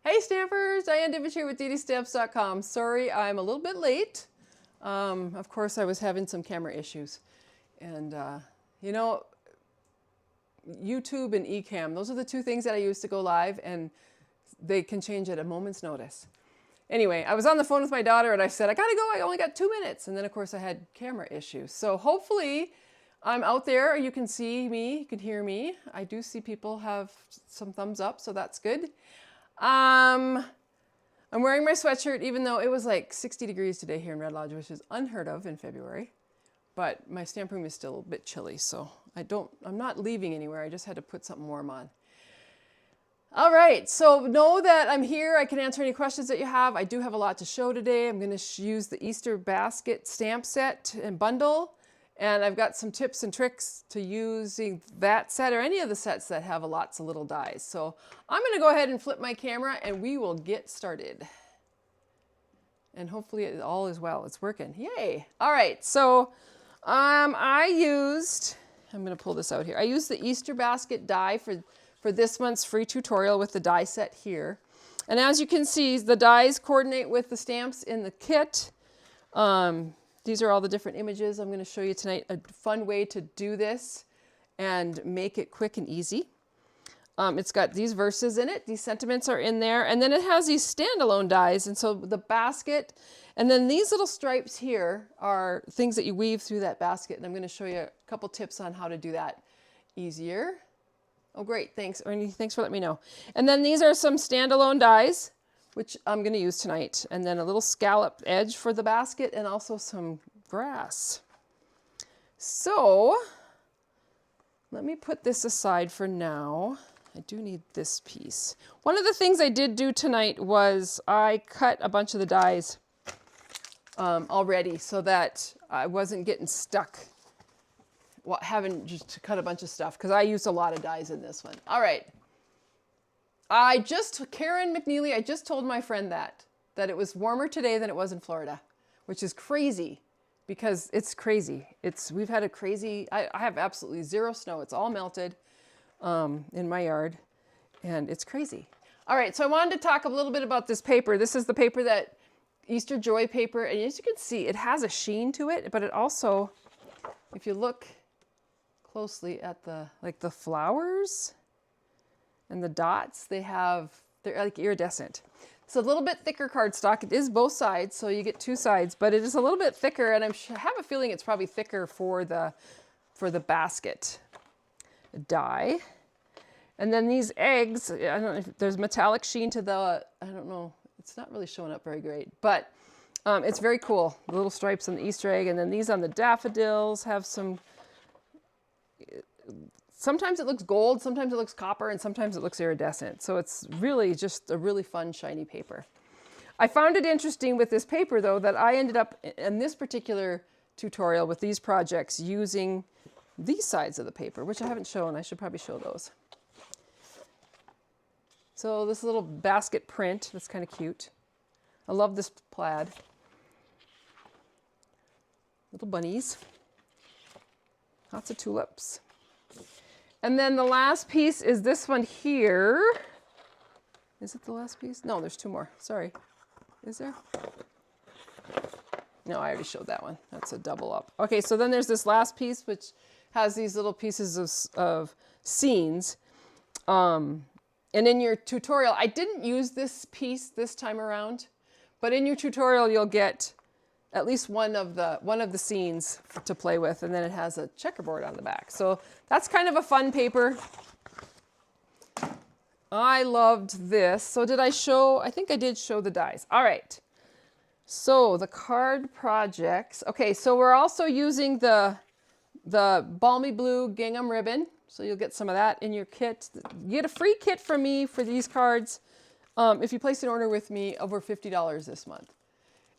Hey Stampers, Diane Dimich here with DDStamps.com. Sorry, I'm a little bit late. Of course, I was having some camera issues. And, you know, YouTube and Ecamm, those are the two things that I use to go live, and they can change at a moment's notice. Anyway, I was on the phone with my daughter and I said, I gotta go, I only got 2 minutes. And then, of course, I had camera issues. So hopefully I'm out there, you can see me, you can hear me. I do see people have some thumbs up, so that's good. I'm wearing my sweatshirt even though it was like 60 degrees today here in Red Lodge, which is unheard of in February. But my stamp room is still a bit chilly, so I'm not leaving anywhere. I just had to put something warm on. All right, so know that I'm here. I can answer any questions that you have. I do have a lot to show today. I'm going to use the Easter basket stamp set and bundle. And I've got some tips and tricks to using that set or any of the sets that have lots of little dies. So I'm going to go ahead and flip my camera and we will get started. And hopefully it all is well. It's working. Yay. All right. So I'm going to pull this out here. I used the Easter basket die for this month's free tutorial with the die set here. And as you can see, the dies coordinate with the stamps in the kit. These are all the different images I'm going to show you tonight. A fun way to do this and make it quick and easy. It's got these verses in it. These sentiments are in there. And then it has these standalone dies. And so the basket, and then these little stripes here are things that you weave through that basket. And I'm going to show you a couple tips on how to do that easier. Oh, great. Thanks, Ernie. Thanks for letting me know. And then these are some standalone dies, which I'm going to use tonight. And then a little scalloped edge for the basket and also some grass. So let me put this aside for now. I do need this piece. One of the things I did do tonight was I cut a bunch of the dies already so that I wasn't getting stuck having just to cut a bunch of stuff because I used a lot of dies in this one. All right. Karen McNeely, I just told my friend that it was warmer today than it was in Florida, which is crazy because it's crazy. We've had a crazy, I have absolutely zero snow. It's all melted in my yard and it's crazy. All right, so I wanted to talk a little bit about this paper. This is the paper that Easter Joy paper, and as you can see, it has a sheen to it, but it also, if you look closely at the flowers, and the dots, they're like iridescent. It's a little bit thicker cardstock. It is both sides, so you get two sides, but it is a little bit thicker, and I have a feeling it's probably thicker for the basket die. And then these eggs, I don't know if there's metallic sheen to I don't know, it's not really showing up very great, but it's very cool. The little stripes on the Easter egg, and then these on the daffodils have some. Sometimes it looks gold, sometimes it looks copper, and sometimes it looks iridescent. So it's really just a really fun, shiny paper. I found it interesting with this paper, though, that I ended up in this particular tutorial with these projects using these sides of the paper, which I haven't shown. I should probably show those. So this little basket print, that's kind of cute. I love this plaid. Little bunnies. Lots of tulips. And then the last piece is this one here. Is it the last piece? No, there's two more. Sorry. Is there? No, I already showed that one. That's a double up. Okay, so then there's this last piece, which has these little pieces of scenes. And in your tutorial, I didn't use this piece this time around, but in your tutorial, you'll get at least one of the scenes to play with, and then it has a checkerboard on the back. So that's kind of a fun paper. I loved this. So did I show? I think I did show the dies. All right. So the card projects. Okay, so we're also using the balmy blue gingham ribbon. So you'll get some of that in your kit. You get a free kit from me for these cards if you place an order with me over $50 this month.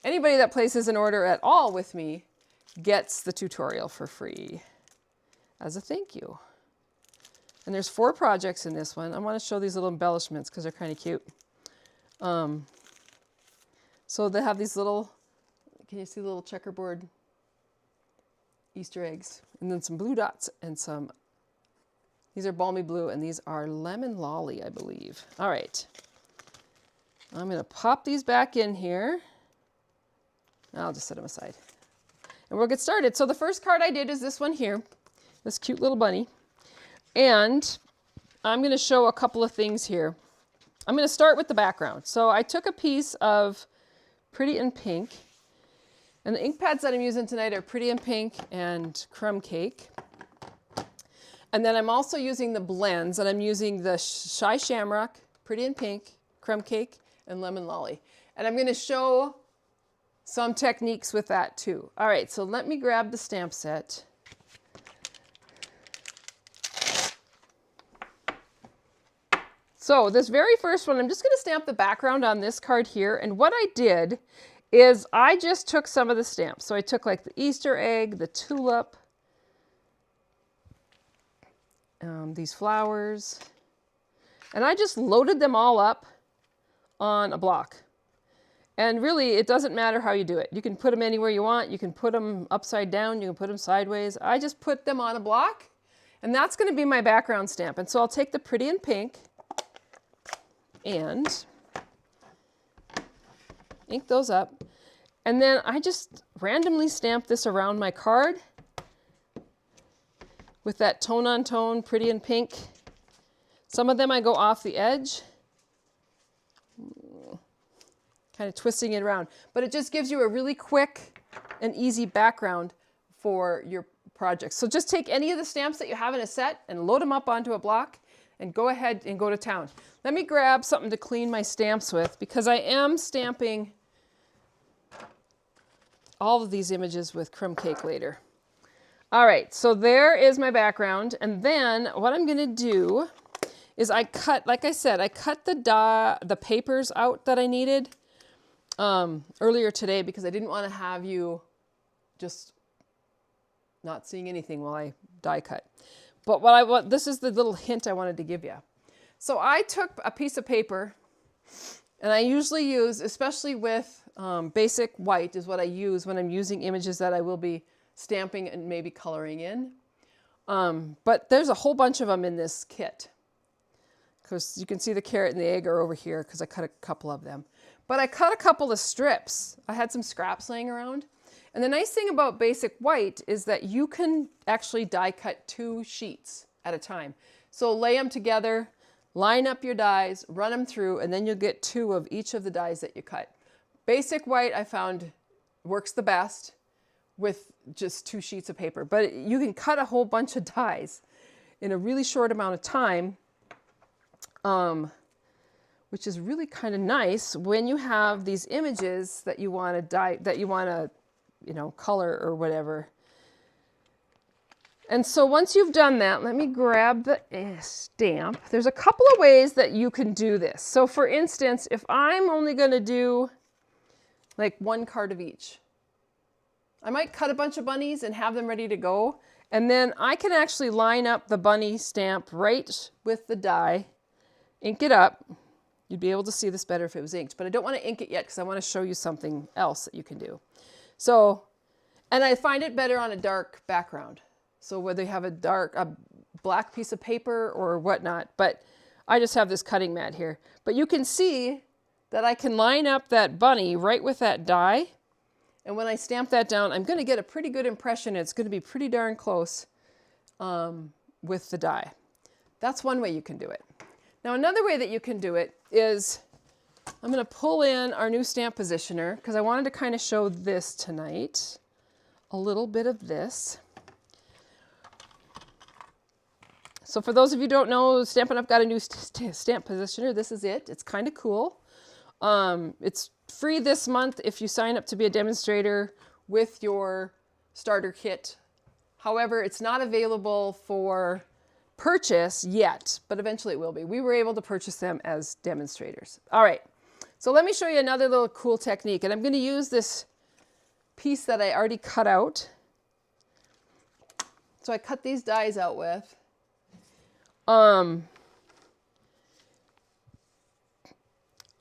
Anybody that places an order at all with me gets the tutorial for free as a thank you. And there's 4 projects in this one. I want to show these little embellishments because they're kind of cute. So they have these little, can you see the little checkerboard Easter eggs? And then some blue dots and some, these are balmy blue and these are lemon lolly, I believe. All right. I'm going to pop these back in here. I'll just set them aside. And we'll get started. So the first card I did is this one here, this cute little bunny. And I'm going to show a couple of things here. I'm going to start with the background. So I took a piece of Pretty in Pink. And the ink pads that I'm using tonight are Pretty in Pink and Crumb Cake. And then I'm also using the blends, and I'm using the Shy Shamrock, Pretty in Pink, Crumb Cake, and Lemon Lolly. And I'm going to show some techniques with that too. All right, so let me grab the stamp set. So this very first one, I'm just going to stamp the background on this card here. And what I did is I just took some of the stamps. So I took like the Easter egg, the tulip, these flowers, and I just loaded them all up on a block. And really, it doesn't matter how you do it. You can put them anywhere you want. You can put them upside down. You can put them sideways. I just put them on a block, and that's going to be my background stamp. And so I'll take the Pretty in Pink and ink those up. And then I just randomly stamp this around my card with that tone on tone Pretty in Pink. Some of them I go off the edge, kind of twisting it around. But it just gives you a really quick and easy background for your project. So just take any of the stamps that you have in a set and load them up onto a block and go ahead and go to town. Let me grab something to clean my stamps with, because I am stamping all of these images with Crumb Cake later. All right, so there is my background. And then what I'm gonna do is I cut, like I said, I cut the papers out that I needed earlier today, because I didn't want to have you just not seeing anything while I die cut. But this is the little hint I wanted to give you. So I took a piece of paper, and I usually use, especially with basic white is what I use when I'm using images that I will be stamping and maybe coloring in. But there's a whole bunch of them in this kit, because you can see the carrot and the egg are over here because I cut a couple of them. But I cut a couple of strips. I had some scraps laying around. And the nice thing about basic white is that you can actually die cut 2 sheets at a time. So lay them together, line up your dies, run them through, and then you'll get 2 of each of the dies that you cut. Basic white I found works the best with just 2 sheets of paper. But you can cut a whole bunch of dies in a really short amount of time, which is really kind of nice when you have these images that you want to die, that you want to, color or whatever. And so once you've done that, let me grab the stamp. There's a couple of ways that you can do this. So for instance, if I'm only going to do like 1 card of each, I might cut a bunch of bunnies and have them ready to go. And then I can actually line up the bunny stamp right with the die, ink it up. You'd be able to see this better if it was inked, but I don't want to ink it yet because I want to show you something else that you can do. So, and I find it better on a dark background. So whether you have a black piece of paper or whatnot, but I just have this cutting mat here. But you can see that I can line up that bunny right with that die. And when I stamp that down, I'm going to get a pretty good impression. It's going to be pretty darn close with the die. That's one way you can do it. Now, another way that you can do it is, I'm going to pull in our new stamp positioner because I wanted to kind of show this tonight, a little bit of this. So for those of you who don't know, Stampin' Up! Got a new stamp positioner. This is it. It's kind of cool. It's free this month if you sign up to be a demonstrator with your starter kit. However, it's not available for purchase yet, but eventually it will be. We were able to purchase them as demonstrators. All right, so let me show you another little cool technique, and I'm going to use this piece that I already cut out. So I cut these dies out with. I'm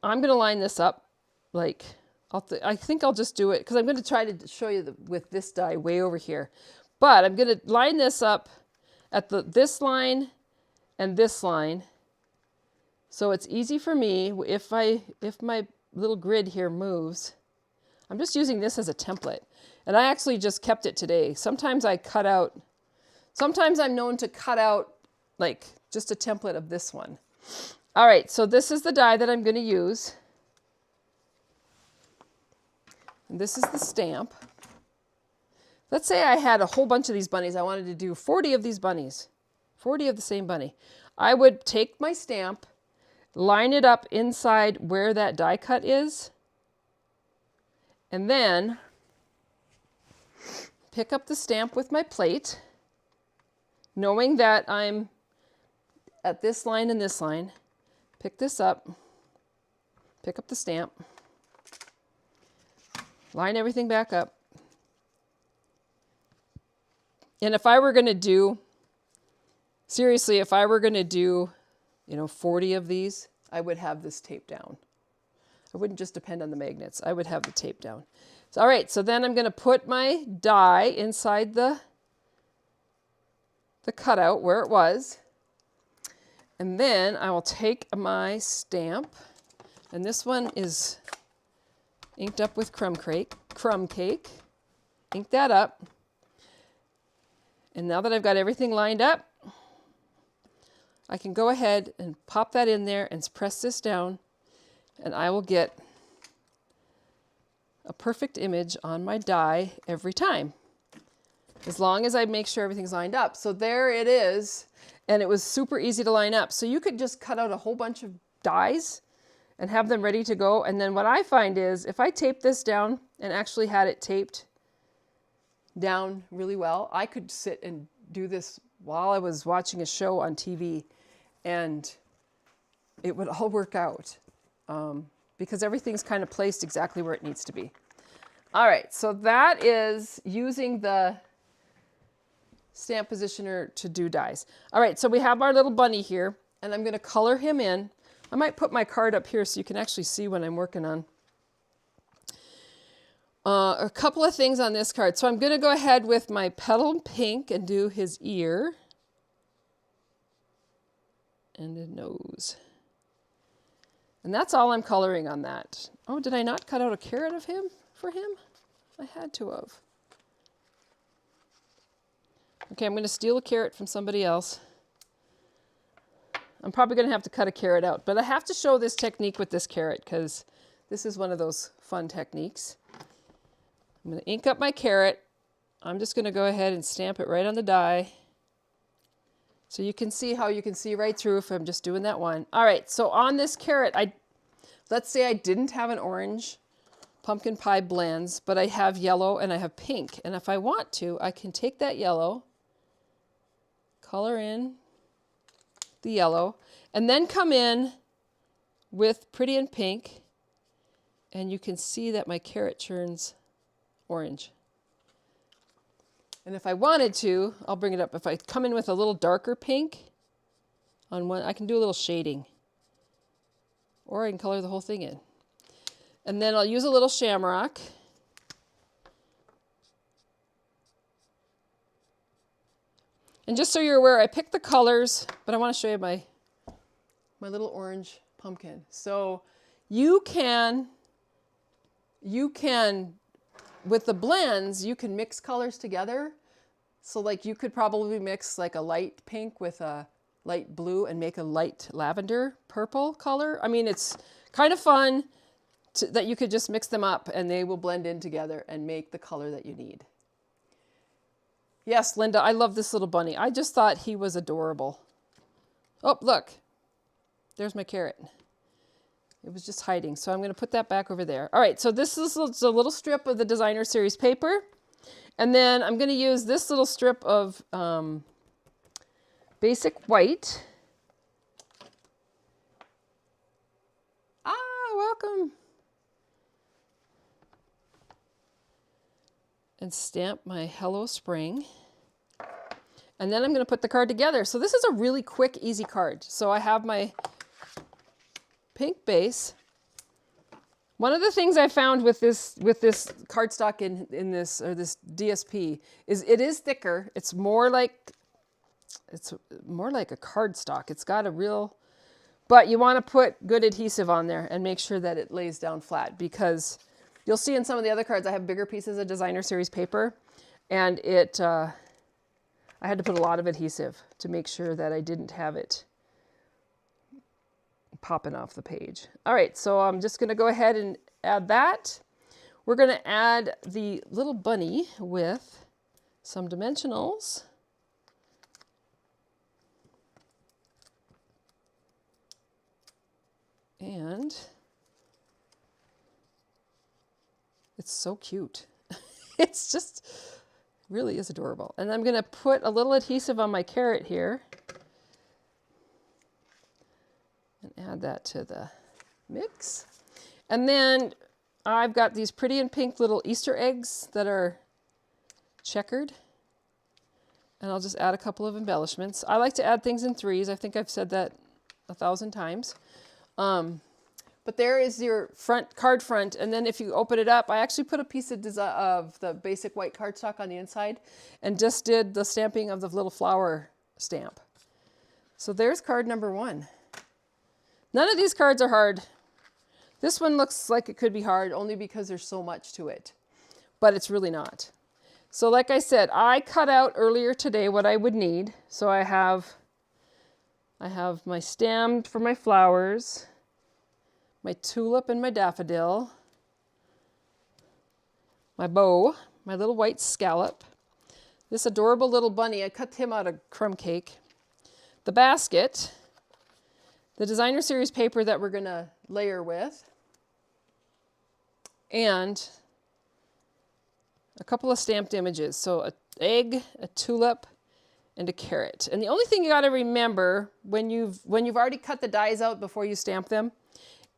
going to line this up like, I think I'll just do it because I'm going to try to show you with this die way over here. But I'm going to line this up at this line and this line. So it's easy for me if my little grid here moves. I'm just using this as a template. And I actually just kept it today. Sometimes I cut out, sometimes I'm known to cut out like just a template of this one. All right, so this is the die that I'm going to use. And this is the stamp. Let's say I had a whole bunch of these bunnies. I wanted to do 40 of these bunnies, 40 of the same bunny. I would take my stamp, line it up inside where that die cut is, and then pick up the stamp with my plate, knowing that I'm at this line and this line. Pick this up, pick up the stamp, line everything back up. And if I were going to do, seriously, if I were going to do, 40 of these, I would have this taped down. I wouldn't just depend on the magnets. I would have the tape down. So, all right, so then I'm going to put my die inside the cutout where it was. And then I will take my stamp, and this one is inked up with crumb cake. Ink that up. And now that I've got everything lined up, I can go ahead and pop that in there and press this down, and I will get a perfect image on my die every time, as long as I make sure everything's lined up. So there it is, and it was super easy to line up. So you could just cut out a whole bunch of dies and have them ready to go. And then what I find is if I tape this down and actually had it taped down really well, I could sit and do this while I was watching a show on TV, and it would all work out because everything's kind of placed exactly where it needs to be. All right, so that is using the stamp positioner to do dies. All right, so we have our little bunny here, and I'm going to color him in. I might put my card up here so you can actually see what I'm working on. A couple of things on this card. So I'm going to go ahead with my petal pink and do his ear and a nose. And that's all I'm coloring on that. Oh, did I not cut out a carrot of him for him? I had to have. Okay, I'm going to steal a carrot from somebody else. I'm probably going to have to cut a carrot out, but I have to show this technique with this carrot because this is one of those fun techniques. I'm going to ink up my carrot. I'm just going to go ahead and stamp it right on the die. So you can see how you can see right through if I'm just doing that one. All right, so on this carrot, let's say I didn't have an orange pumpkin pie blends, but I have yellow and I have pink. And if I want to, I can take that yellow, color in the yellow, and then come in with pretty and pink. And you can see that my carrot turns orange. And if I wanted to, I'll bring it up. If I come in with a little darker pink on one, I can do a little shading. Or I can color the whole thing in. And then I'll use a little shamrock. And just so you're aware, I picked the colors, but I want to show you my little orange pumpkin. So you can with the blends, you can mix colors together. So like you could probably mix like a light pink with a light blue and make a light lavender purple color. I mean, it's kind of fun that you could just mix them up and they will blend in together and make the color that you need. Yes, Linda, I love this little bunny. I just thought he was adorable. Oh, look, there's my carrot. It was just hiding, so I'm going to put that back over there. All right, so this is a little strip of the Designer Series paper. And then I'm going to use this little strip of basic white. Ah, welcome. And stamp my Hello Spring. And then I'm going to put the card together. So this is a really quick, easy card. So I have my pink base. One of the things I found with this cardstock in this DSP is it is thicker. It's more like a cardstock. It's got a real But you want to put good adhesive on there and make sure that it lays down flat, because you'll see in some of the other cards I have bigger pieces of designer series paper, and I had to put a lot of adhesive to make sure that I didn't have it popping off the page. All right, so I'm just going to go ahead and add that. We're going to add the little bunny with some dimensionals. And it's so cute. It's just really is adorable. And I'm going to put a little adhesive on my carrot here and add that to the mix. And then I've got these pretty and pink little Easter eggs that are checkered. And I'll just add a couple of embellishments. I like to add things in threes. I think I've said that 1,000 times. But there is your card front, and then if you open it up, I actually put a piece of the basic white cardstock on the inside and just did the stamping of the little flower stamp. So there's card number 1. None of these cards are hard. This one looks like it could be hard only because there's so much to it, but it's really not. So like I said, I cut out earlier today what I would need. So I have my stem for my flowers, my tulip and my daffodil, my bow, my little white scallop, this adorable little bunny, I cut him out of crumb cake, the basket, the designer series paper that we're going to layer with, and a couple of stamped images. So an egg, a tulip, and a carrot. And the only thing you got to remember when you've already cut the dies out before you stamp them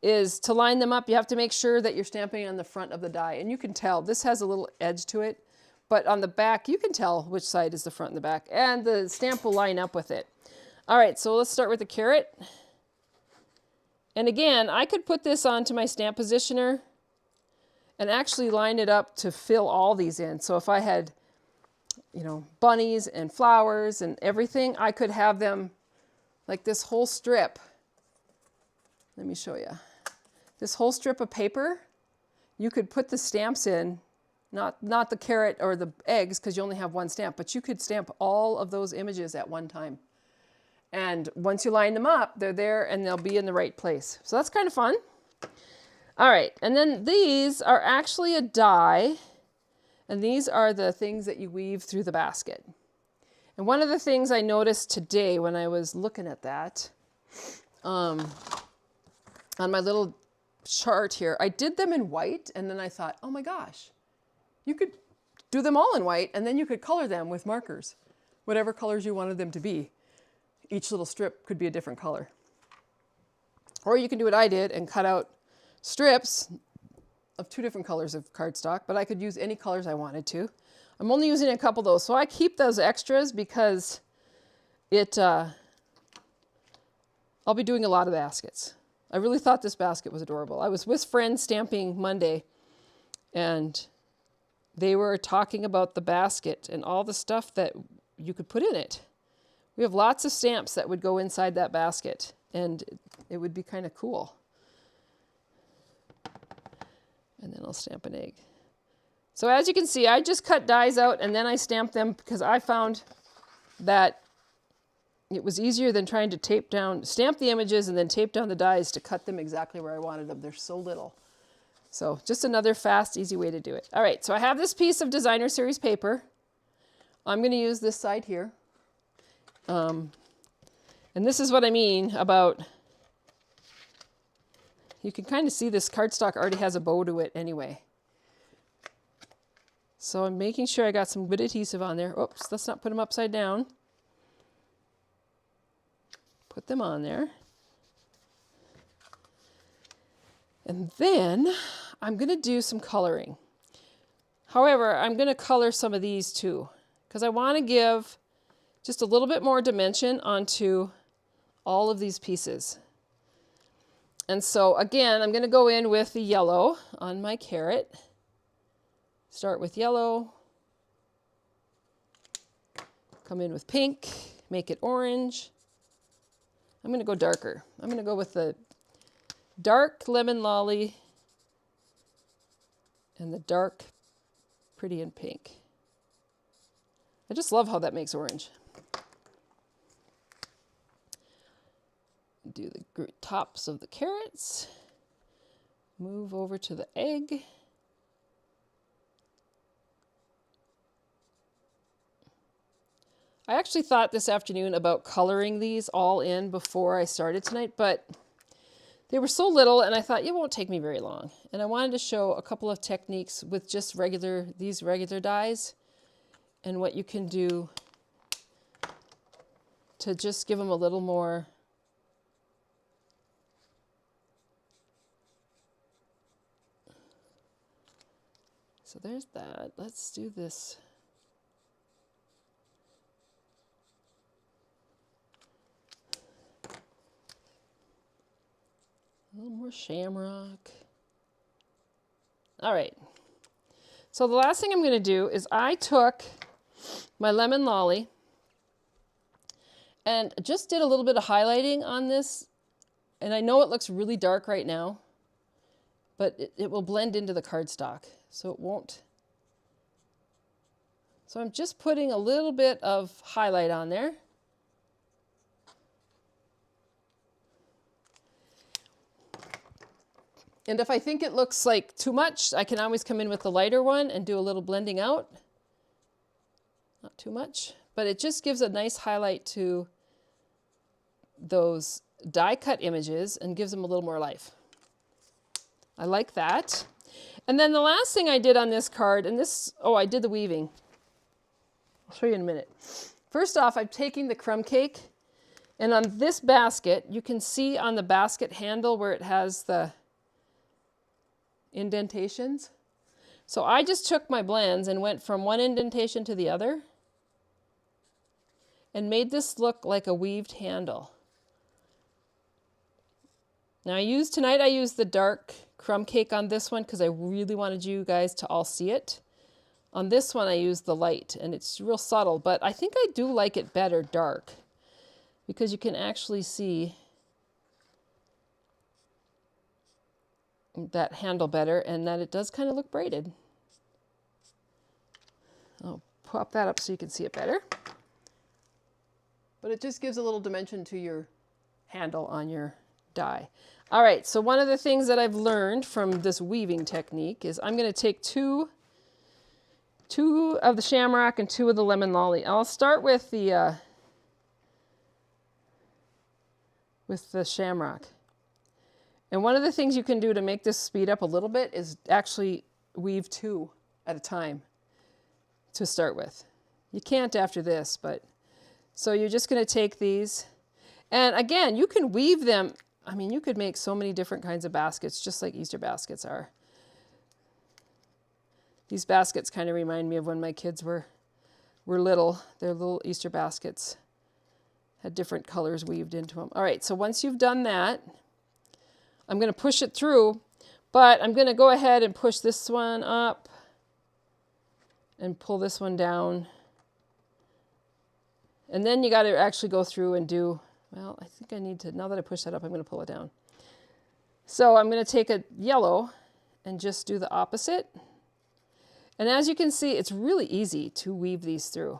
is to line them up. You have to make sure that you're stamping on the front of the die. And you can tell this has a little edge to it, but on the back you can tell which side is the front and the back, and the stamp will line up with it. All right, so let's start with the carrot. And again, I could put this onto my stamp positioner and actually line it up to fill all these in. So if I had, you know, bunnies and flowers and everything, I could have them like this whole strip. Let me show you. This whole strip of paper, you could put the stamps in, not the carrot or the eggs because you only have one stamp, but you could stamp all of those images at one time. And once you line them up, they're there and they'll be in the right place. So that's kind of fun. All right, and then these are actually a die, and these are the things that you weave through the basket. And one of the things I noticed today when I was looking at that, on my little chart here, I did them in white, and then I thought, oh my gosh, you could do them all in white, and then you could color them with markers, whatever colors you wanted them to be. Each little strip could be a different color. Or you can do what I did and cut out strips of 2 different colors of cardstock, but I could use any colors I wanted to. I'm only using a couple of those, so I keep those extras because I'll be doing a lot of baskets. I really thought this basket was adorable. I was with friends stamping Monday, and they were talking about the basket and all the stuff that you could put in it. We have lots of stamps that would go inside that basket, and it would be kind of cool. And then I'll stamp an egg. So as you can see, I just cut dies out and then I stamped them because I found that it was easier than trying to stamp the images and then tape down the dies to cut them exactly where I wanted them. They're so little. So just another fast, easy way to do it. All right, so I have this piece of designer series paper. I'm going to use this side here. And this is what I mean about, you can kind of see this cardstock already has a bow to it anyway. So I'm making sure I got some good adhesive on there. Oops, let's not put them upside down. Put them on there. And then I'm going to do some coloring. However, I'm going to color some of these too, because I want to give just a little bit more dimension onto all of these pieces. And so again, I'm going to go in with the yellow on my carrot. Start with yellow. Come in with pink, make it orange. I'm going to go darker. I'm going to go with the dark Lemon Lolly and the dark Pretty in Pink. I just love how that makes orange. Do the tops of the carrots. Move over to the egg. I actually thought this afternoon about coloring these all in before I started tonight, but they were so little and I thought it won't take me very long. And I wanted to show a couple of techniques with just these regular dies and what you can do to just give them a little more so there's that. Let's do this. A little more shamrock. All right. So the last thing I'm going to do is I took my Lemon Lolly and just did a little bit of highlighting on this. And I know it looks really dark right now, but it will blend into the cardstock, so it won't. So I'm just putting a little bit of highlight on there. And if I think it looks like too much, I can always come in with the lighter one and do a little blending out. Not too much, but it just gives a nice highlight to those die cut images and gives them a little more life. I like that. And then the last thing I did on this card, and this, oh, I did the weaving. I'll show you in a minute. First off, I'm taking the crumb cake, and on this basket, you can see on the basket handle where it has the indentations. So I just took my blends and went from one indentation to the other and made this look like a weaved handle. Now tonight I used the dark crumb cake on this one because I really wanted you guys to all see it. On this one I used the light and it's real subtle, but I think I do like it better dark because you can actually see that handle better and that it does kind of look braided. I'll pop that up so you can see it better. But it just gives a little dimension to your handle on your die. All right, so one of the things that I've learned from this weaving technique is I'm going to take two of the shamrock and 2 of the Lemon Lolly. I'll start with the shamrock. And one of the things you can do to make this speed up a little bit is actually weave 2 at a time to start with. You can't after this, but so you're just going to take these. And again, you can weave them. I mean, you could make so many different kinds of baskets, just like Easter baskets are. These baskets kind of remind me of when my kids were little. Their little Easter baskets had different colors weaved into them. All right, so once you've done that, I'm going to push it through, but I'm going to go ahead and push this one up and pull this one down. And then you got to actually go through and do, well, I think I need to, now that I push that up, I'm going to pull it down. So I'm going to take a yellow and just do the opposite. And as you can see, it's really easy to weave these through.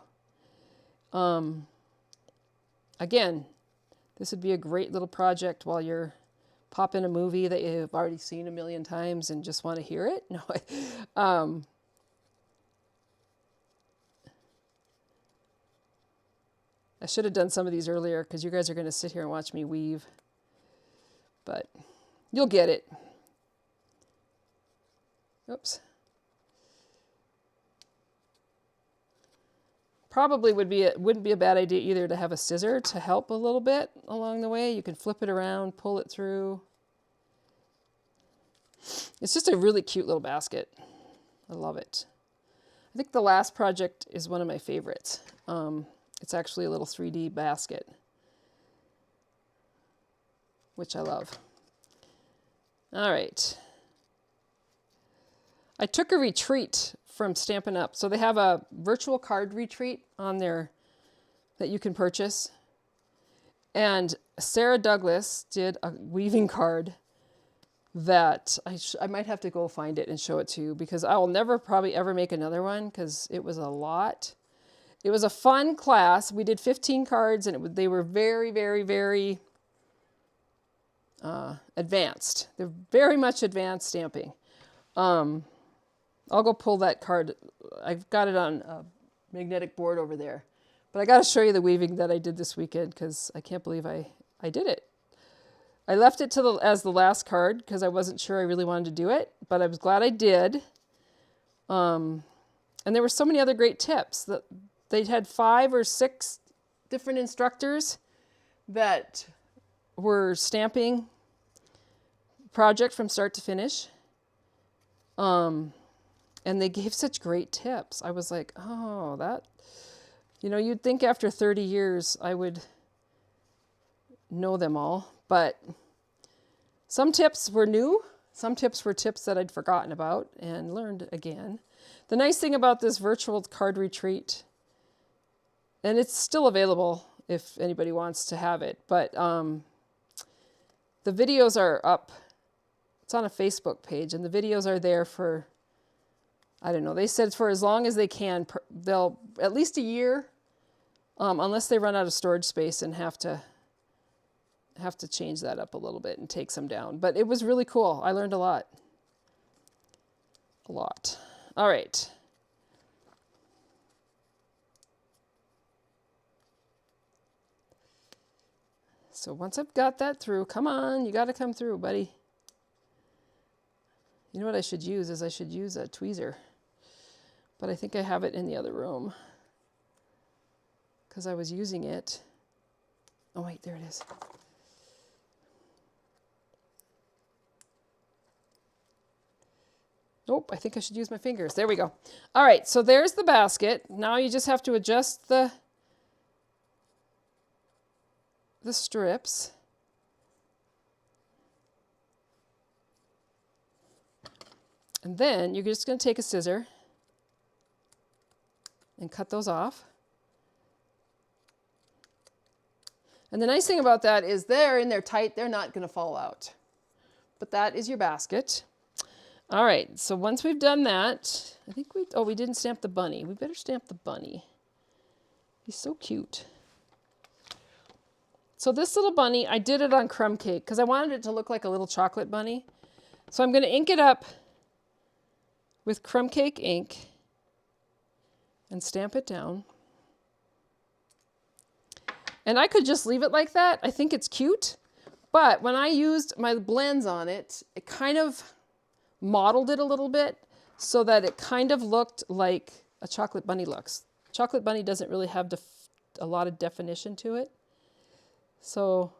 Again, this would be a great little project while you're popping a movie that you've already seen a million times and just want to hear it. No, I should have done some of these earlier because you guys are going to sit here and watch me weave. But you'll get it. Oops. Probably wouldn't be a bad idea either to have a scissor to help a little bit along the way. You can flip it around, pull it through. It's just a really cute little basket. I love it. I think the last project is one of my favorites. It's actually a little 3D basket, which I love. All right. I took a retreat from Stampin' Up. So they have a virtual card retreat on there that you can purchase. And Sarah Douglas did a weaving card that I might have to go find it and show it to you, because I will never probably ever make another one because it was a lot. It was a fun class. We did 15 cards, and they were very, very, very advanced. They're very much advanced stamping. I'll go pull that card. I've got it on a magnetic board over there. But I got to show you the weaving that I did this weekend, because I can't believe I did it. I left it as the last card because I wasn't sure I really wanted to do it, but I was glad I did. And there were so many other great tips. They had 5 or 6 different instructors that were stamping project from start to finish. And they gave such great tips. I was like, oh, that, you'd think after 30 years I would know them all. But some tips were new. Some tips were tips that I'd forgotten about and learned again. The nice thing about this virtual card retreat, and it's still available if anybody wants to have it, but the videos are up. It's on a Facebook page, and the videos are there for, I don't know, they said for as long as they can. They'll at least a year, unless they run out of storage space and have to change that up a little bit and take some down. But it was really cool. I learned a lot. A lot. All right. So once I've got that through, come on, you got to come through, buddy. You know what I should use is I should use a tweezer. But I think I have it in the other room because I was using it. Oh, wait, there it is. Nope, I think I should use my fingers. There we go. All right, so there's the basket. Now you just have to adjust the strips. And then you're just going to take a scissor and cut those off. And the nice thing about that is they're in there tight. They're not going to fall out. But that is your basket. All right, so once we've done that, I think we didn't stamp the bunny. We better stamp the bunny. He's so cute. So this little bunny, I did it on crumb cake because I wanted it to look like a little chocolate bunny. So I'm going to ink it up with crumb cake ink and stamp it down. And I could just leave it like that. I think it's cute. But when I used my blends on it, it kind of modeled it a little bit so that it kind of looked like a chocolate bunny looks. Chocolate bunny doesn't really have a lot of definition to it. So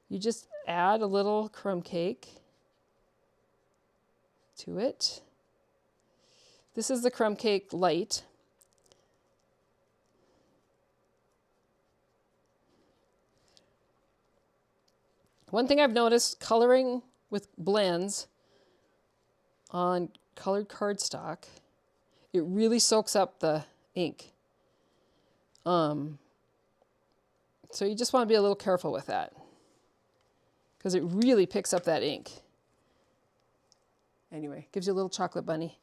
you just add a little crumb cake to it. This is the crumb cake light. One thing I've noticed coloring with blends on colored cardstock, it really soaks up the ink. So you just want to be a little careful with that because it really picks up that ink. Anyway, gives you a little chocolate bunny.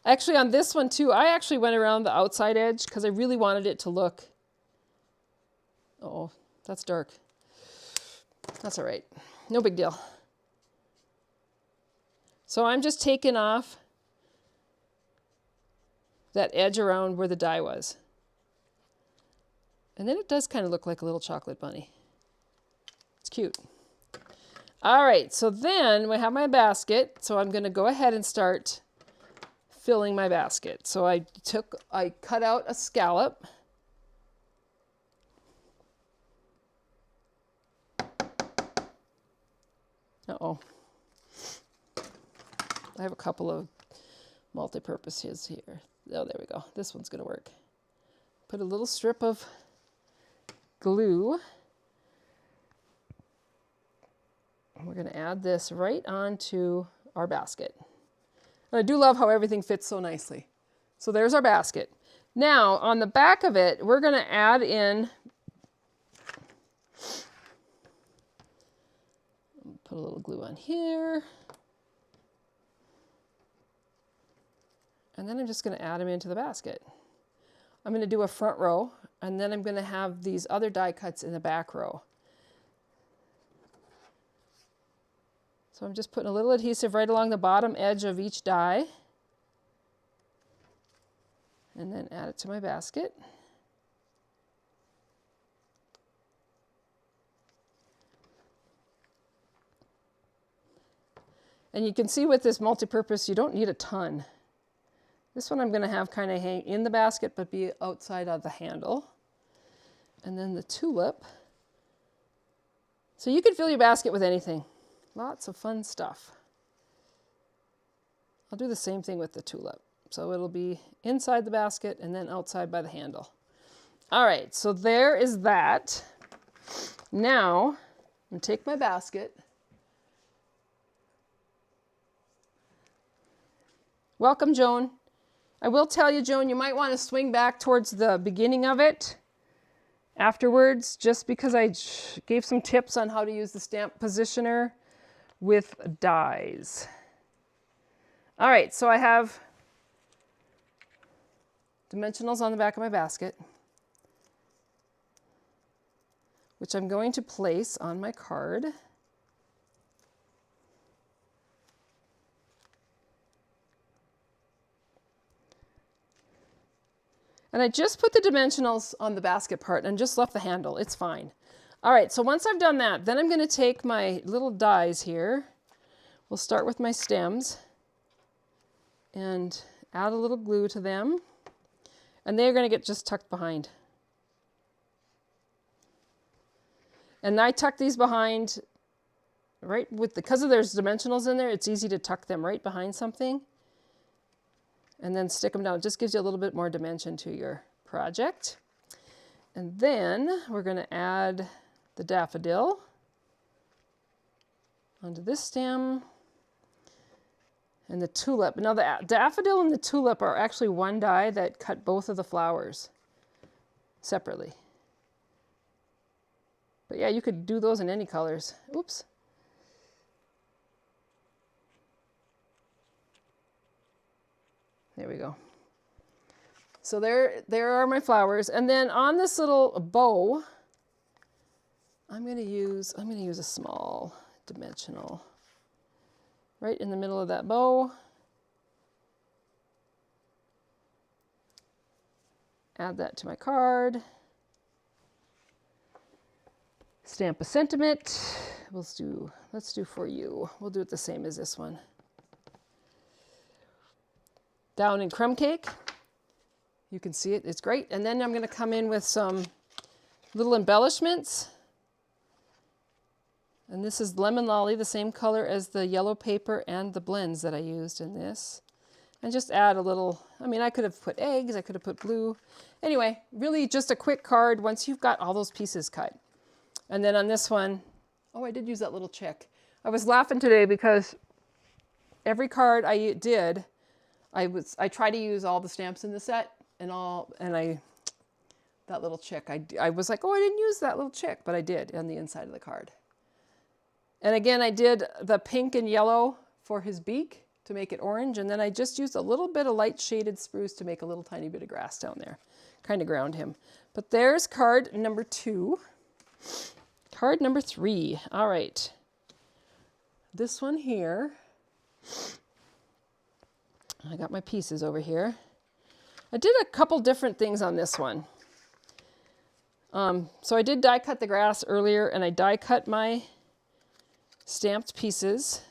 Actually, on this one too, I actually went around the outside edge because I really wanted it to look, oh, that's dark. That's all right. No big deal. So I'm just taking off that edge around where the die was. And then it does kind of look like a little chocolate bunny. It's cute. All right, so then we have my basket. So I'm going to go ahead and start filling my basket. So I cut out a scallop. Uh-oh. I have a couple of multi-purposes here. Oh, there we go. This one's going to work. Put a little strip of glue. And we're going to add this right onto our basket. And I do love how everything fits so nicely. So there's our basket. Now, on the back of it, we're going to add in Put a little glue on here. And then I'm just going to add them into the basket. I'm going to do a front row, and then I'm going to have these other die cuts in the back row. So I'm just putting a little adhesive right along the bottom edge of each die, and then add it to my basket. And you can see with this multi-purpose, you don't need a ton. This one I'm going to have kind of hang in the basket, but be outside of the handle. And then the tulip. So you can fill your basket with anything. Lots of fun stuff. I'll do the same thing with the tulip. So it'll be inside the basket and then outside by the handle. All right, so there is that. Now, I'm going to take my basket. Welcome, Joan. I will tell you, Joan, you might want to swing back towards the beginning of it afterwards, just because I gave some tips on how to use the stamp positioner with dies. All right, so I have dimensionals on the back of my basket, which I'm going to place on my card. And I just put the dimensionals on the basket part and just left the handle. It's fine. All right, so once I've done that, then I'm going to take my little dies here. We'll start with my stems and add a little glue to them. And they're going to get just tucked behind. And I tuck these behind right with, because of there's dimensionals in there, it's easy to tuck them right behind something. And then stick them down. It just gives you a little bit more dimension to your project. And then we're going to add the daffodil onto this stem and the tulip. Now the daffodil and the tulip are actually one die that cut both of the flowers separately. But yeah, you could do those in any colors. Oops. There we go. So there are my flowers. And then on this little bow, I'm going to use a small dimensional right in the middle of that bow. Add that to my card. Stamp a sentiment. Let's do for you. We'll do it the same as this one. Down in crumb cake. You can see it, it's great. And then I'm going to come in with some little embellishments. And this is Lemon Lolly, the same color as the yellow paper and the blends that I used in this. And just add a little, I mean, I could have put eggs, I could have put blue. Anyway, really just a quick card once you've got all those pieces cut. And then on this one, oh, I did use that little chick. I was laughing today because every card I did, I try to use all the stamps in the set that little chick, I was like, oh, I didn't use that little chick, but I did on the inside of the card. And again, I did the pink and yellow for his beak to make it orange, and then I just used a little bit of light shaded spruce to make a little tiny bit of grass down there, kind of ground him. But there's card number 2. Card number 3, all right. This one here, I got my pieces over here. I did a couple different things on this one. So I did die cut the grass earlier, and I die cut my stamped pieces.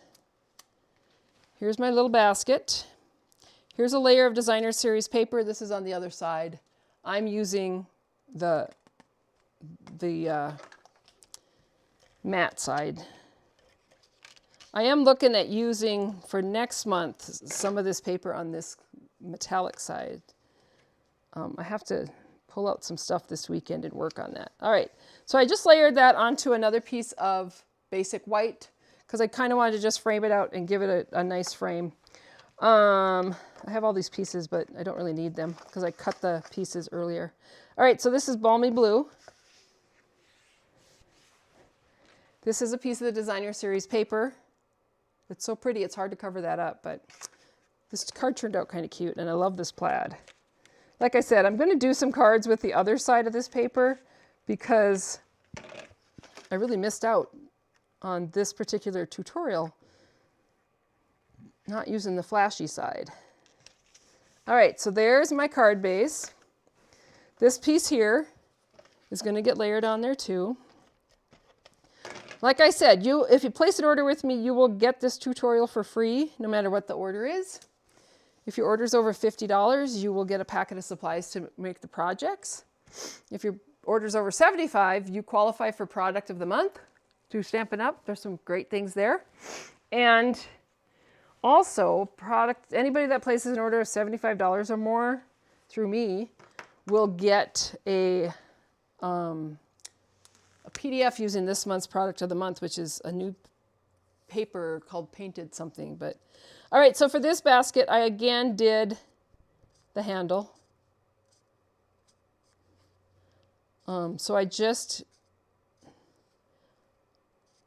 Here's my little basket. Here's a layer of designer series paper. This is on the other side. I'm using the matte side. I am looking at using for next month some of this paper on this metallic side. I have to pull out some stuff this weekend and work on that. All right, so I just layered that onto another piece of basic white because I kind of wanted to just frame it out and give it a nice frame. I have all these pieces, but I don't really need them because I cut the pieces earlier. All right, so this is Balmy Blue. This is a piece of the Designer Series paper. It's so pretty, it's hard to cover that up, but this card turned out kind of cute, and I love this plaid. Like I said, I'm going to do some cards with the other side of this paper because I really missed out on this particular tutorial, not using the flashy side. All right, so there's my card base. This piece here is going to get layered on there too. Like I said, if you place an order with me, you will get this tutorial for free, no matter what the order is. If your order is over $50, you will get a packet of supplies to make the projects. If your order is over $75, you qualify for Product of the Month through Stampin' Up. There's some great things there. And also, anybody that places an order of $75 or more through me will get a PDF using this month's Product of the Month, which is a new paper called Painted something. But all right, so for this basket, I again did the handle. So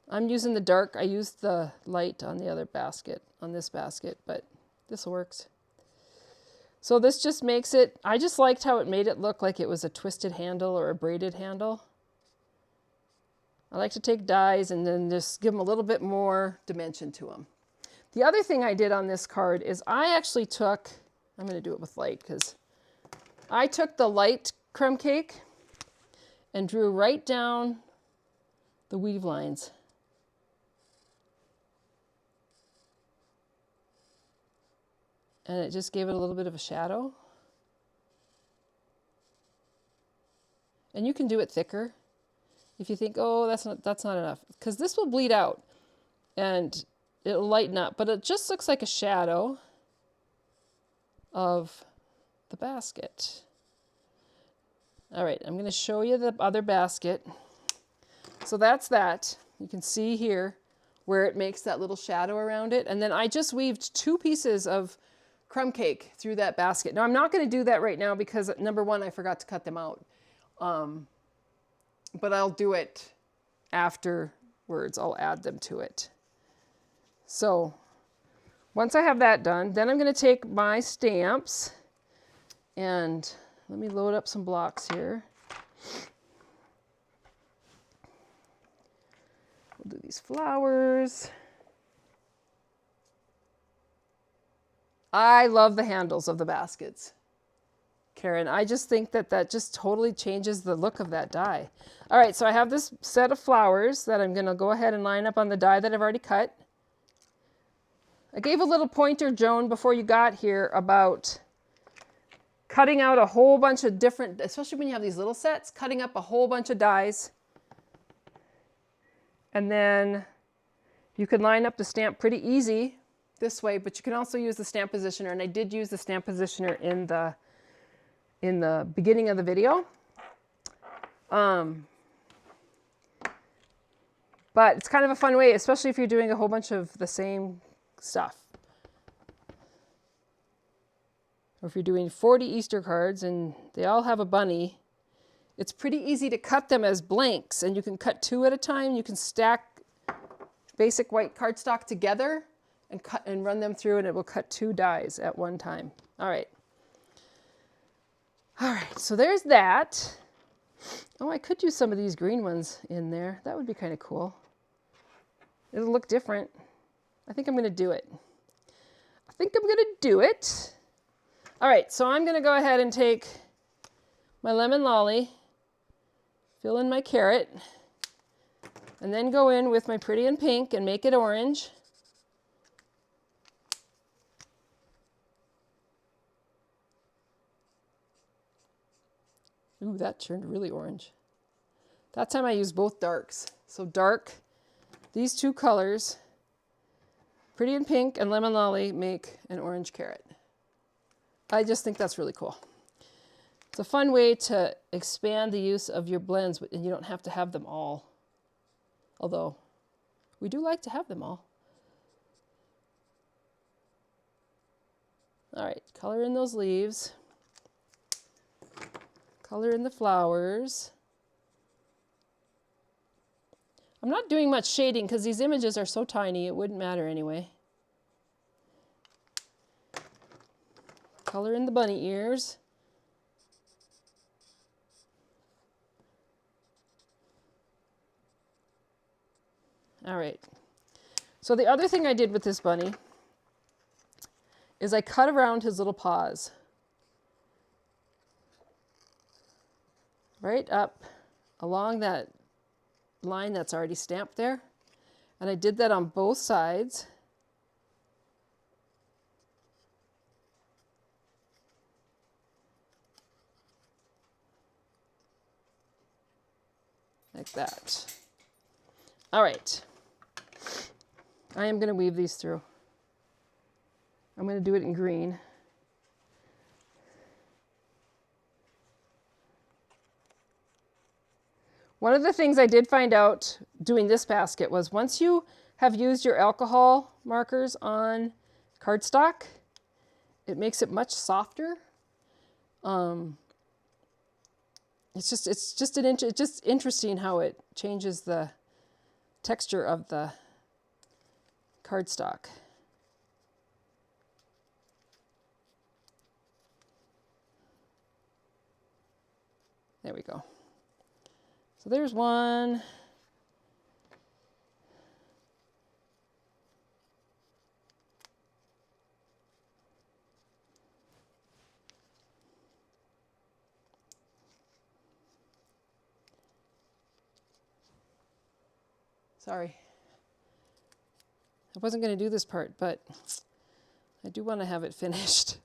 I'm using the dark. I used the light on the other basket, on this basket, but this works. So this just makes it, I just liked how it made it look like it was a twisted handle or a braided handle. I like to take dies and then just give them a little bit more dimension to them. The other thing I did on this card is I actually took, I'm going to do it with light because I took the light crumb cake and drew right down the weave lines. And it just gave it a little bit of a shadow. And you can do it thicker if you think, oh, that's not enough, because this will bleed out and it'll lighten up, but it just looks like a shadow of the basket. All right, I'm going to show you the other basket. So that's that. You can see here where it makes that little shadow around it. And then I just weaved 2 pieces of crumb cake through that basket. Now I'm not going to do that right now because number one, I forgot to cut them out. But I'll do it afterwards. I'll add them to it. So once I have that done, then I'm going to take my stamps and let me load up some blocks here. We'll do these flowers. I love the handles of the baskets, Karen. I just think that just totally changes the look of that die. All right, so I have this set of flowers that I'm going to go ahead and line up on the die that I've already cut. I gave a little pointer, Joan, before you got here about cutting out a whole bunch of different, especially when you have these little sets, cutting up a whole bunch of dies. And then you can line up the stamp pretty easy this way, but you can also use the stamp positioner, and I did use the stamp positioner in the beginning of the video. But it's kind of a fun way, especially if you're doing a whole bunch of the same stuff. Or if you're doing 40 Easter cards and they all have a bunny, it's pretty easy to cut them as blanks, and you can cut 2 at a time. You can stack basic white cardstock together and cut and run them through, and it will cut 2 dies at one time. All right. All right, so there's that. Oh, I could use some of these green ones in there. That would be kind of cool. It'll look different. I think I'm going to do it. All right, so I'm going to go ahead and take my lemon lolly, fill in my carrot, and then go in with my pretty in pink and make it orange. Ooh, that turned really orange. That time I used both darks. So dark, these 2 colors, pretty in pink and lemon lolly, make an orange carrot. I just think that's really cool. It's a fun way to expand the use of your blends, and you don't have to have them all. Although, we do like to have them all. All right, color in those leaves. Color in the flowers. I'm not doing much shading because these images are so tiny, it wouldn't matter anyway. Color in the bunny ears. All right. So the other thing I did with this bunny is I cut around his little paws. Right up along that line that's already stamped there. And I did that on both sides. Like that. All right. I am going to weave these through. I'm going to do it in green. One of the things I did find out doing this basket was once you have used your alcohol markers on cardstock, it makes it much softer. It's just interesting how it changes the texture of the cardstock. There we go. So there's one. Sorry. I wasn't going to do this part, but I do want to have it finished.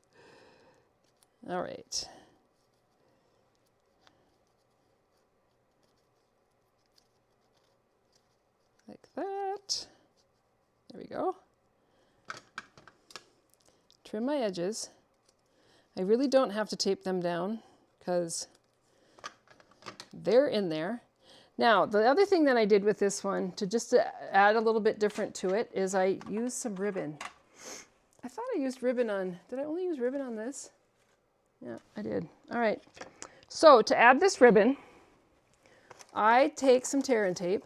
All right. Like that. There we go. Trim my edges. I really don't have to tape them down because they're in there. Now, the other thing that I did with this one, to add a little bit different to it, is I used some ribbon. I thought I used ribbon on, did I only use ribbon on this? Yeah, I did. All right. So to add this ribbon, I take some tear and tape.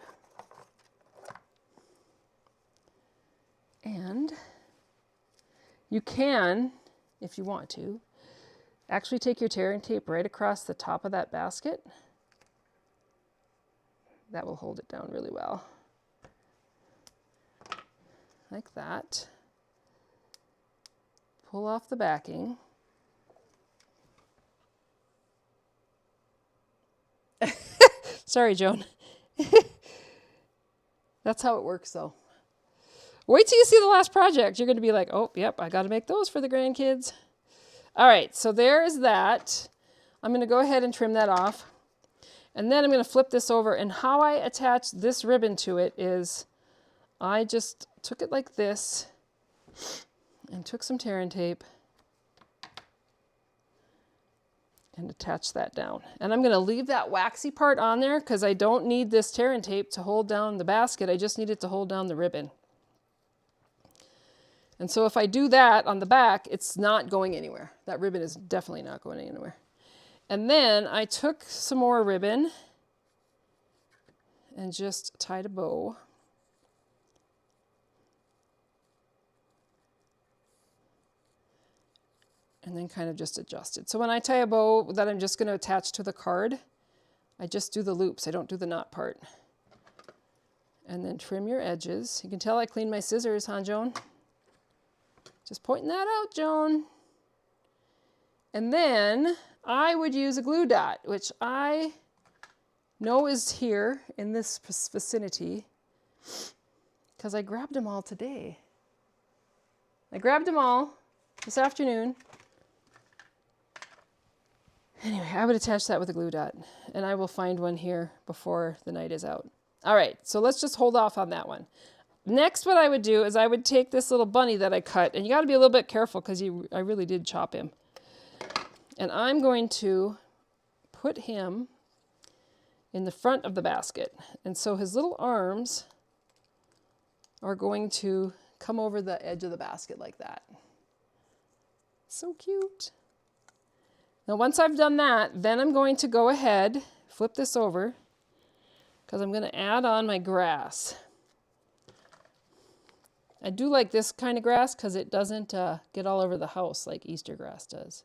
And you can, if you want to, actually take your tear and tape right across the top of that basket. That will hold it down really well. Like that. Pull off the backing. Sorry, Joan. That's how it works, though. Wait till you see the last project. You're going to be like, oh, yep, I got to make those for the grandkids. All right, so there's that. I'm going to go ahead and trim that off. And then I'm going to flip this over. And how I attach this ribbon to it is I just took it like this and took some tear and tape and attach that down. And I'm going to leave that waxy part on there because I don't need this tear and tape to hold down the basket. I just need it to hold down the ribbon. And so if I do that on the back, it's not going anywhere. That ribbon is definitely not going anywhere. And then I took some more ribbon and just tied a bow. And then kind of just adjusted. So when I tie a bow that I'm just going to attach to the card, I just do the loops. I don't do the knot part. And then trim your edges. You can tell I cleaned my scissors, huh, Joan? Just pointing that out, Joan. And then I would use a glue dot, which I know is here in this vicinity because I grabbed them all today. I grabbed them all this afternoon. Anyway, I would attach that with a glue dot, and I will find one here before the night is out. All right, so let's just hold off on that one. Next, what I would do is I would take this little bunny that I cut, and you got to be a little bit careful because I really did chop him. And I'm going to put him in the front of the basket. And so his little arms are going to come over the edge of the basket like that. So cute. Now once I've done that, then I'm going to go ahead, flip this over, because I'm going to add on my grass. I do like this kind of grass because it doesn't get all over the house like Easter grass does.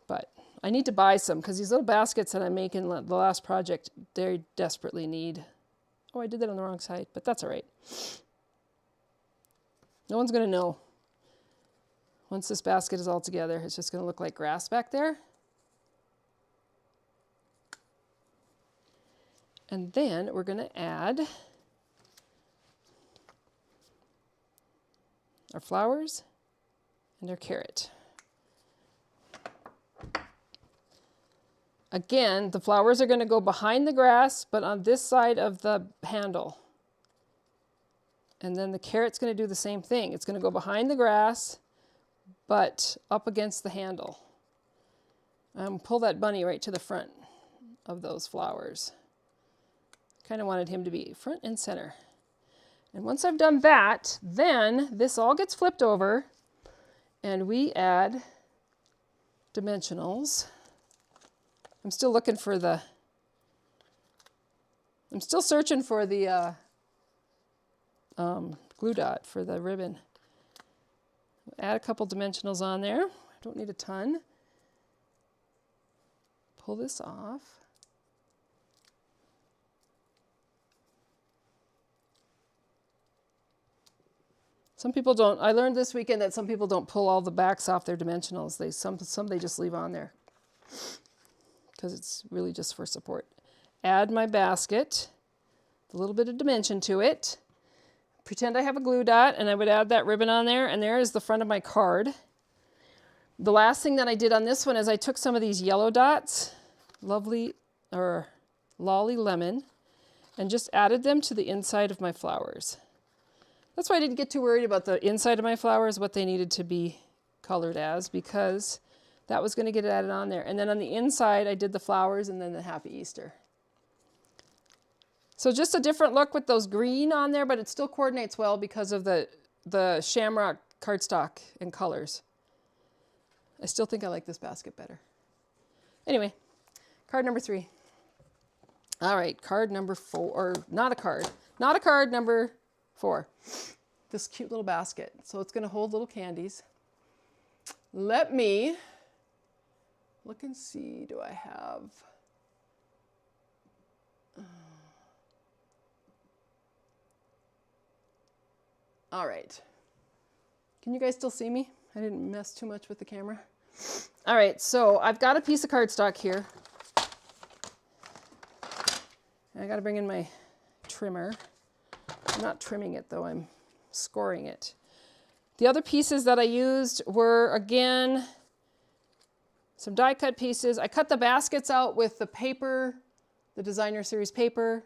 But I need to buy some because these little baskets that I'm making the last project, they desperately need. Oh, I did that on the wrong side, but that's all right. No one's going to know. Once this basket is all together, it's just going to look like grass back there. And then we're going to add our flowers and our carrot. Again, the flowers are going to go behind the grass, but on this side of the handle. And then the carrot's going to do the same thing. It's going to go behind the grass, but up against the handle. Pull that bunny right to the front of those flowers. Kind of wanted him to be front and center. And once I've done that, then this all gets flipped over and we add dimensionals. I'm still looking for the, I'm still searching for the glue dot for the ribbon. Add a couple dimensionals on there. I don't need a ton. Pull this off. Some people don't. I learned this weekend that some people don't pull all the backs off their dimensionals. Some they just leave on there because it's really just for support. Add my basket, a little bit of dimension to it. Pretend I have a glue dot and I would add that ribbon on there, and there is the front of my card. The last thing that I did on this one is I took some of these yellow dots, Lolly Lemon, and just added them to the inside of my flowers. That's why I didn't get too worried about the inside of my flowers, what they needed to be colored as, because that was going to get added on there. And then on the inside, I did the flowers and then the Happy Easter. So just a different look with those green on there, but it still coordinates well because of the shamrock cardstock and colors. I still think I like this basket better. Anyway, card number 3. All right, card number 4, or not a card, number 4. This cute little basket. So it's going to hold little candies. Let me look and see, do I have... All right. Can you guys still see me? I didn't mess too much with the camera. All right, so I've got a piece of cardstock here. I got to bring in my trimmer. I'm not trimming it though, I'm scoring it. The other pieces that I used were, again, some die cut pieces. I cut the baskets out with the paper, the Designer Series paper,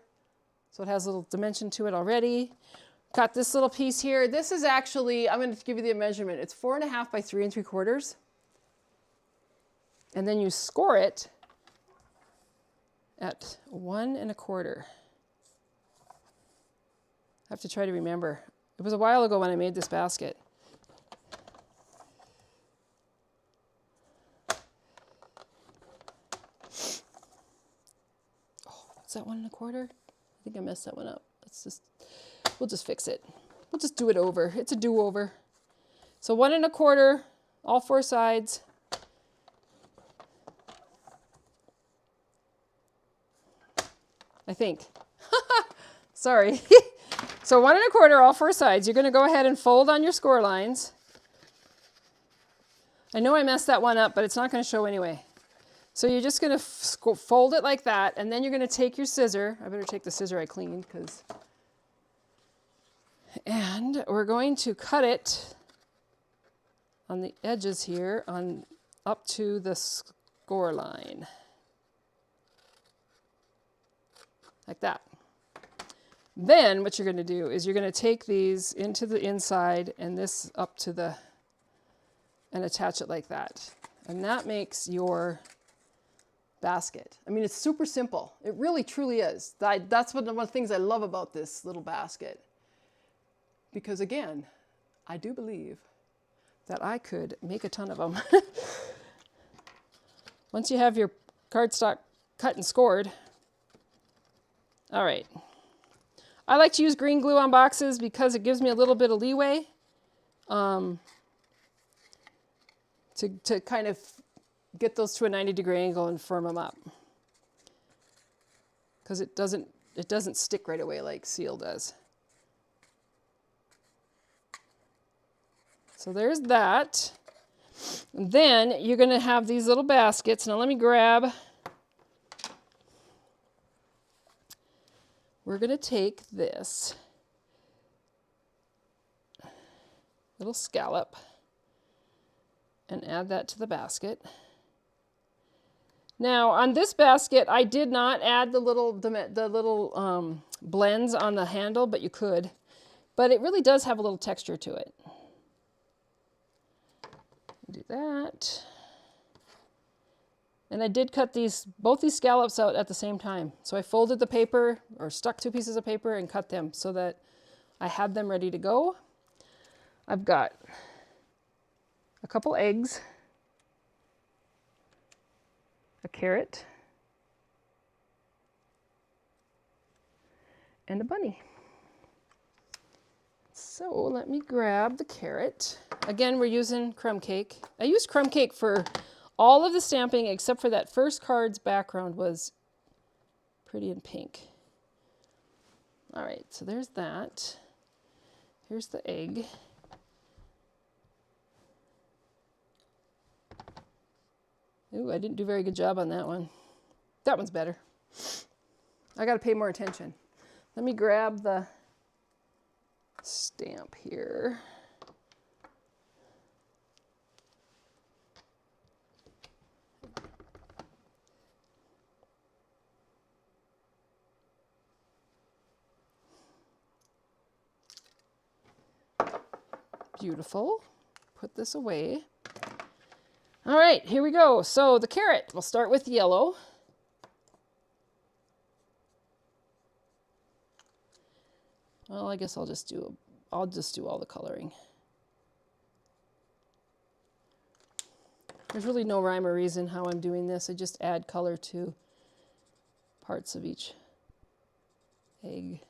so it has a little dimension to it already. Got this little piece here. This is actually, I'm going to give you the measurement. It's 4.5 by 3 3/4. And then you score it at 1 1/4. I have to try to remember. It was a while ago when I made this basket. Oh, is that 1 1/4? I think I messed that one up. We'll just fix it. We'll just do it over. It's a do-over. So 1 1/4, all 4 sides. I think. Sorry. So 1 1/4, all 4 sides. You're going to go ahead and fold on your score lines. I know I messed that one up, but it's not going to show anyway. So you're just going to fold it like that, and then you're going to take your scissor. I better take the scissor I cleaned, because... And we're going to cut it on the edges here, up to the score line. Like that. Then what you're going to do is you're going to take these into the inside and this up to the, and attach it like that. And that makes your basket. I mean, it's super simple. It really, truly is. That's one of the things I love about this little basket. Because again, I do believe that I could make a ton of them. Once you have your cardstock cut and scored, All right. I like to use green glue on boxes because it gives me a little bit of leeway to kind of get those to a 90-degree angle and firm them up. Because it doesn't stick right away like seal does. So there's that. And then you're going to have these little baskets. Now let me grab. We're going to take this little scallop and add that to the basket. Now on this basket, I did not add the little blends on the handle, but you could. But it really does have a little texture to it. Do that. And I did cut both these scallops out at the same time. So I folded the paper or stuck 2 pieces of paper and cut them so that I had them ready to go. I've got a couple eggs, a carrot, and a bunny. So let me grab the carrot. Again, we're using crumb cake. I used crumb cake for all of the stamping except for that first card's background was pretty in pink. All right, so there's that. Here's the egg. Ooh, I didn't do a very good job on that one. That one's better. I got to pay more attention. Let me grab the stamp here. Beautiful. Put this away. All right, here we go. So the carrot, we'll start with yellow. Well, I guess I'll just do all the coloring. There's really no rhyme or reason how I'm doing this. I just add color to parts of each egg.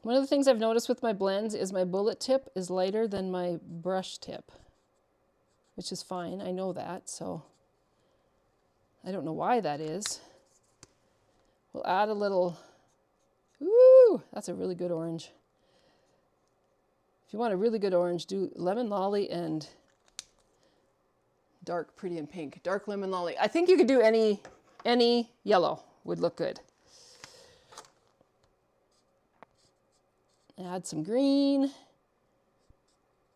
One of the things I've noticed with my blends is my bullet tip is lighter than my brush tip, which is fine. I know that, so I don't know why that is. We'll add a little, ooh, that's a really good orange. If you want a really good orange, do lemon lolly and dark pretty and pink. Dark lemon lolly. I think you could do any yellow would look good. Add some green.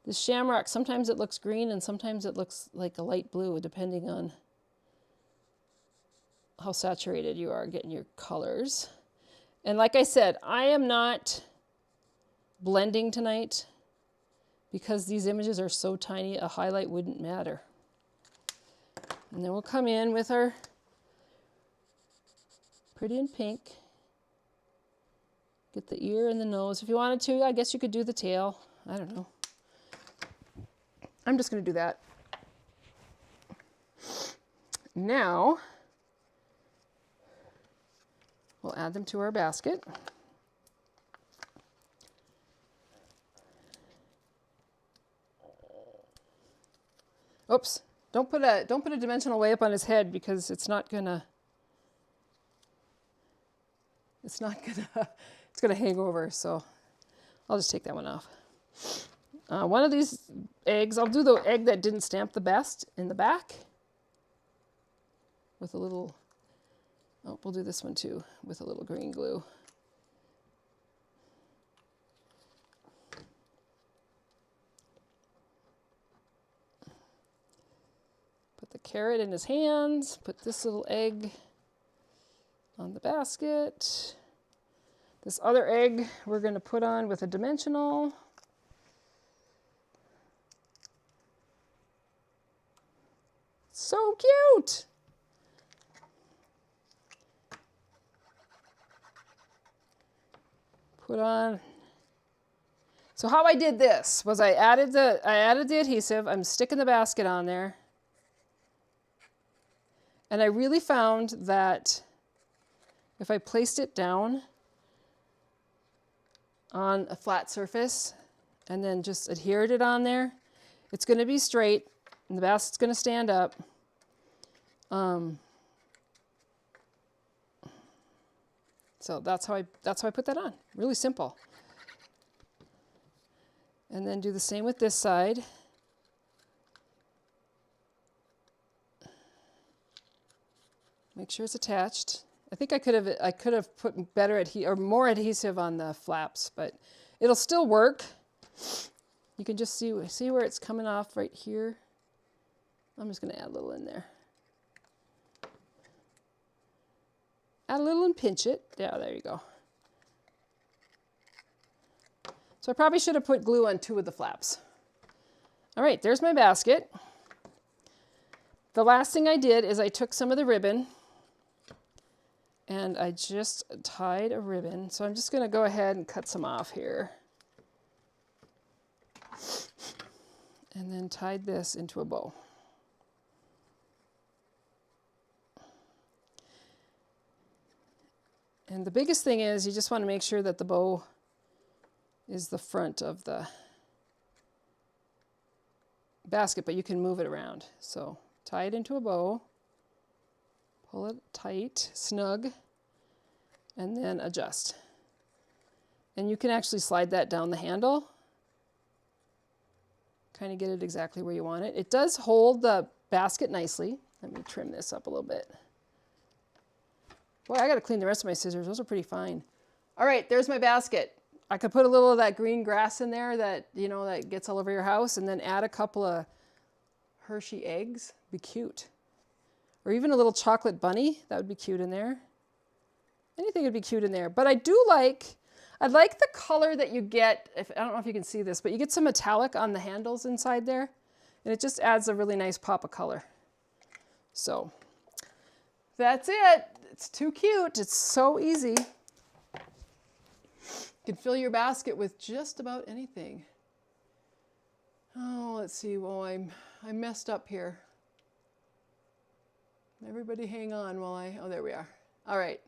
This shamrock, sometimes it looks green and sometimes it looks like a light blue, depending on how saturated you are getting your colors. And like I said, I am not blending tonight because these images are so tiny, a highlight wouldn't matter. And then we'll come in with our pretty in pink. Get the ear and the nose. If you wanted to, I guess you could do the tail. I don't know. I'm just going to do that. Now, we'll add them to our basket. Oops, don't put a dimensional way up on his head because it's gonna hang over, so I'll just take that one off. One of these eggs, I'll do the egg that didn't stamp the best in the back with a little, oh, we'll do this one too with a little green glue. Put the carrot in his hands, put this little egg on the basket. This other egg we're going to put on with a dimensional. So cute! Put on. So how I did this was I added the adhesive. I'm sticking the basket on there. And I really found that if I placed it down on a flat surface and then just adhered it on there, it's going to be straight and the basket's going to stand up. So that's how I put that on. Really simple. And then do the same with this side. Make sure it's attached. I think I could have put more adhesive on the flaps, but it'll still work. You can just see where it's coming off right here. I'm just going to add a little in there. Add a little and pinch it. Yeah, there you go. So I probably should have put glue on 2 of the flaps. All right, there's my basket. The last thing I did is I took some of the ribbon and I just tied a ribbon. So I'm just going to go ahead and cut some off here. And then tied this into a bow. And the biggest thing is you just want to make sure that the bow is the front of the basket, but you can move it around. So tie it into a bow, pull it tight, snug, and then adjust. And you can actually slide that down the handle, kind of get it exactly where you want it. It does hold the basket nicely. Let me trim this up a little bit. Boy, I got to clean the rest of my scissors. Those are pretty fine. All right, there's my basket. I could put a little of that green grass in there that, you know, that gets all over your house, and then add a couple of Hershey eggs. Be cute. Or even a little chocolate bunny. That would be cute in there. Anything would be cute in there. But I like the color that you get. I don't know if you can see this, but you get some metallic on the handles inside there, and it just adds a really nice pop of color. So that's it. It's too cute. It's so easy. You can fill your basket with just about anything. Oh, let's see. Well, I messed up here. Everybody hang on while oh, there we are. All right.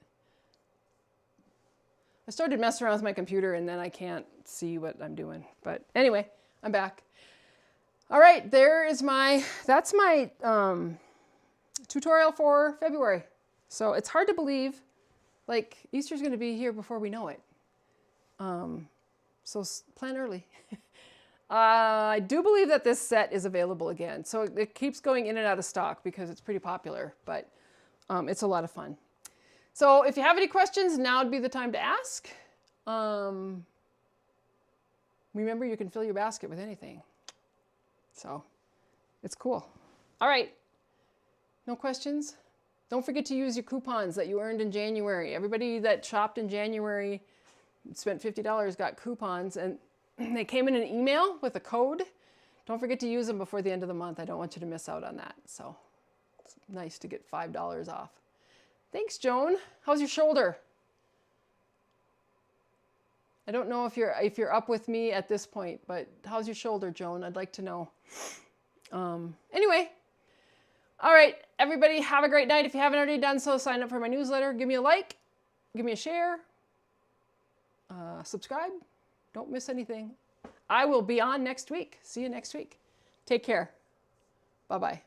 I started messing around with my computer and then I can't see what I'm doing. But anyway, I'm back. All right, that's my tutorial for February. So it's hard to believe, like, Easter's going to be here before we know it. So plan early. I do believe that this set is available again. So it keeps going in and out of stock because it's pretty popular, but it's a lot of fun. So if you have any questions, now would be the time to ask. Remember, you can fill your basket with anything. So it's cool. All right, no questions? Don't forget to use your coupons that you earned in January. Everybody that shopped in January, spent $50, got coupons, and they came in an email with a code. Don't forget to use them before the end of the month. I don't want you to miss out on that. So it's nice to get $5 off. Thanks, Joan. How's your shoulder? I don't know if you're up with me at this point, but how's your shoulder, Joan? I'd like to know. Anyway. All right, everybody, have a great night. If you haven't already done so, sign up for my newsletter. Give me a like, give me a share, subscribe. Don't miss anything. I will be on next week. See you next week. Take care. Bye-bye.